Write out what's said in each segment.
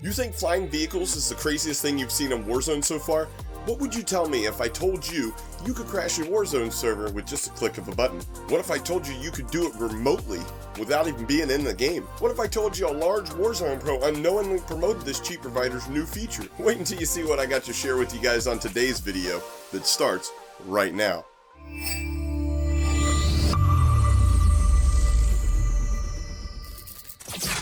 You think flying vehicles is the craziest thing you've seen on Warzone so far? What would you tell me if I told you you could crash your Warzone server with just a click of a button? What if I told you you could do it remotely without even being in the game? What if I told you a large Warzone pro unknowingly promoted this cheat provider's new feature? Wait until you see what I got to share with you guys on today's video that starts right now.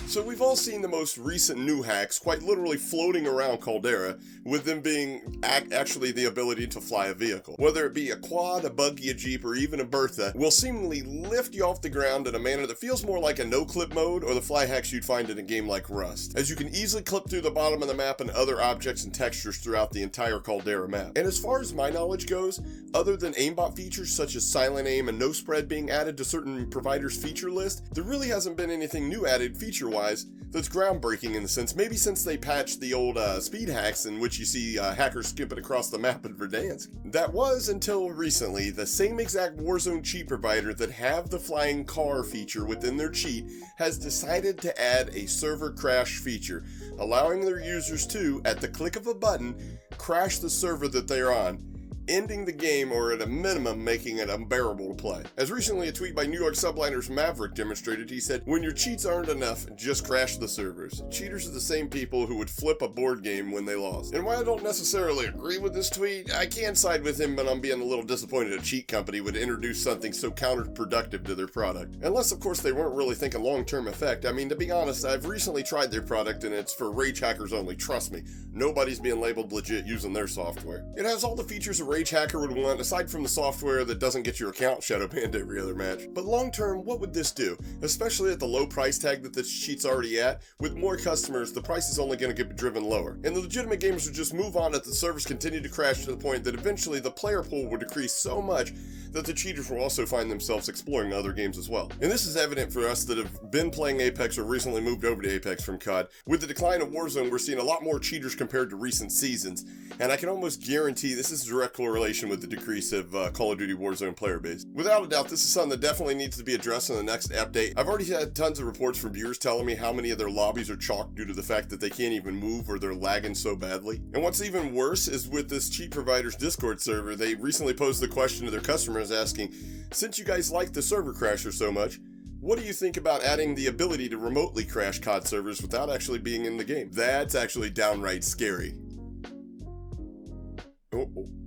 So we've all seen the most recent new hacks quite literally floating around Caldera, with them being actually the ability to fly a vehicle. Whether it be a quad, a buggy, a jeep, or even a Bertha, will seemingly lift you off the ground in a manner that feels more like a no-clip mode or the fly hacks you'd find in a game like Rust, as you can easily clip through the bottom of the map and other objects and textures throughout the entire Caldera map. And as far as my knowledge goes, other than aimbot features such as silent aim and no spread being added to certain providers' feature list, there really hasn't been anything new added feature-wise that's groundbreaking in the sense, maybe since they patched the old speed hacks in which you see hackers skipping across the map in Verdansk. That was, until recently, the same exact Warzone cheat provider that have the flying car feature within their cheat has decided to add a server crash feature, allowing their users to, at the click of a button, crash the server that they're on, ending the game or at a minimum making it unbearable to play. As recently a tweet by New York Subliner's Maverick demonstrated, he said, "When your cheats aren't enough, just crash the servers." Cheaters are the same people who would flip a board game when they lost. And while I don't necessarily agree with this tweet, I can side with him, but I'm being a little disappointed a cheat company would introduce something so counterproductive to their product. Unless of course they weren't really thinking long-term effect. I mean, to be honest, I've recently tried their product and it's for rage hackers only, trust me. Nobody's being labeled legit using their software. It has all the features a rage hacker would want, aside from the software that doesn't get your account shadow banned every other match. But long term, what would this do? Especially at the low price tag that this cheat's already at, with more customers, the price is only going to get driven lower. And the legitimate gamers would just move on as the servers continue to crash to the point that eventually the player pool would decrease so much that the cheaters will also find themselves exploring other games as well. And this is evident for us that have been playing Apex or recently moved over to Apex from COD. With the decline of Warzone, we're seeing a lot more cheaters compared to recent seasons, and I can almost guarantee this is a direct correlation with the decrease of Call of Duty Warzone player base. Without a doubt, this is something that definitely needs to be addressed in the next update. I've already had tons of reports from viewers telling me how many of their lobbies are chalked due to the fact that they can't even move or they're lagging so badly. And what's even worse is with this cheat provider's Discord server, they recently posed the question to their customers asking, "Since you guys like the server crasher so much, what do you think about adding the ability to remotely crash COD servers without actually being in the game?" That's actually downright scary.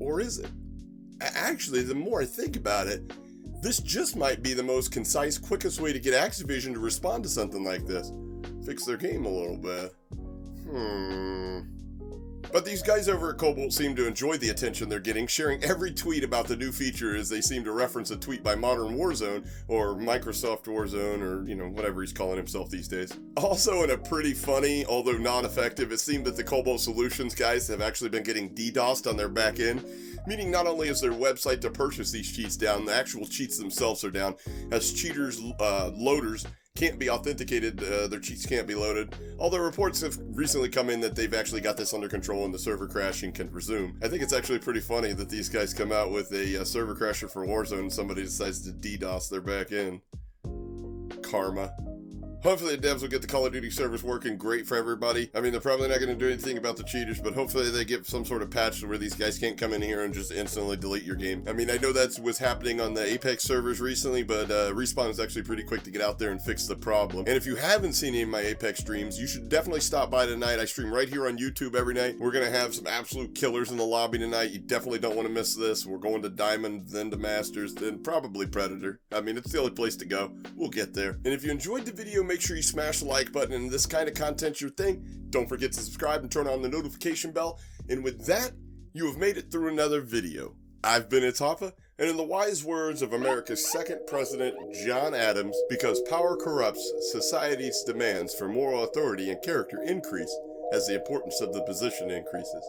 Or is it? Actually, the more I think about it, this just might be the most concise, quickest way to get Activision to respond to something like this. Fix their game a little bit. But these guys over at Cobo seem to enjoy the attention they're getting, sharing every tweet about the new feature as they seem to reference a tweet by Modern Warzone, or Microsoft Warzone, or, whatever he's calling himself these days. Also, in a pretty funny, although non-effective, it seemed that the Cobo Solutions guys have actually been getting DDoSed on their back end, meaning not only is their website to purchase these cheats down, the actual cheats themselves are down, as cheaters, loaders, can't be authenticated, their cheats can't be loaded, although reports have recently come in that they've actually got this under control and the server crashing can resume. I think it's actually pretty funny that these guys come out with a server crasher for Warzone and somebody decides to DDoS their back end. Karma. Hopefully the devs will get the Call of Duty servers working great for everybody. I mean, they're probably not going to do anything about the cheaters, but hopefully they get some sort of patch where these guys can't come in here and just instantly delete your game. I mean, I know that's what's happening on the Apex servers recently, but Respawn is actually pretty quick to get out there and fix the problem. And if you haven't seen any of my Apex streams, you should definitely stop by tonight. I stream right here on YouTube every night. We're going to have some absolute killers in the lobby tonight. You definitely don't want to miss this. We're going to Diamond, then to Masters, then probably Predator. I mean, it's the only place to go. We'll get there. And if you enjoyed the video, make sure you smash the like button, and this kind of content's your thing. Don't forget to subscribe and turn on the notification bell. And with that, you have made it through another video. I've been ItsHapa, and in the wise words of America's second president, John Adams, because power corrupts, society's demands for moral authority and character increase as the importance of the position increases.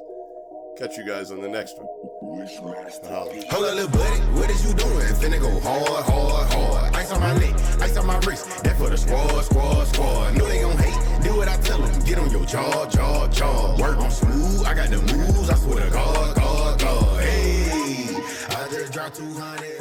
Catch you guys on the next one. Hold up, little buddy, what is you doing? Finna go hard, hard, hard. Ice on my neck, ice on my wrist. That for the squad, squad, squad. Know they gon' hate, do what I tell them. Get on your jaw, jaw, jaw. Work on smooth, I got the moves. I swear to God, God, God. Hey, I just dropped 200.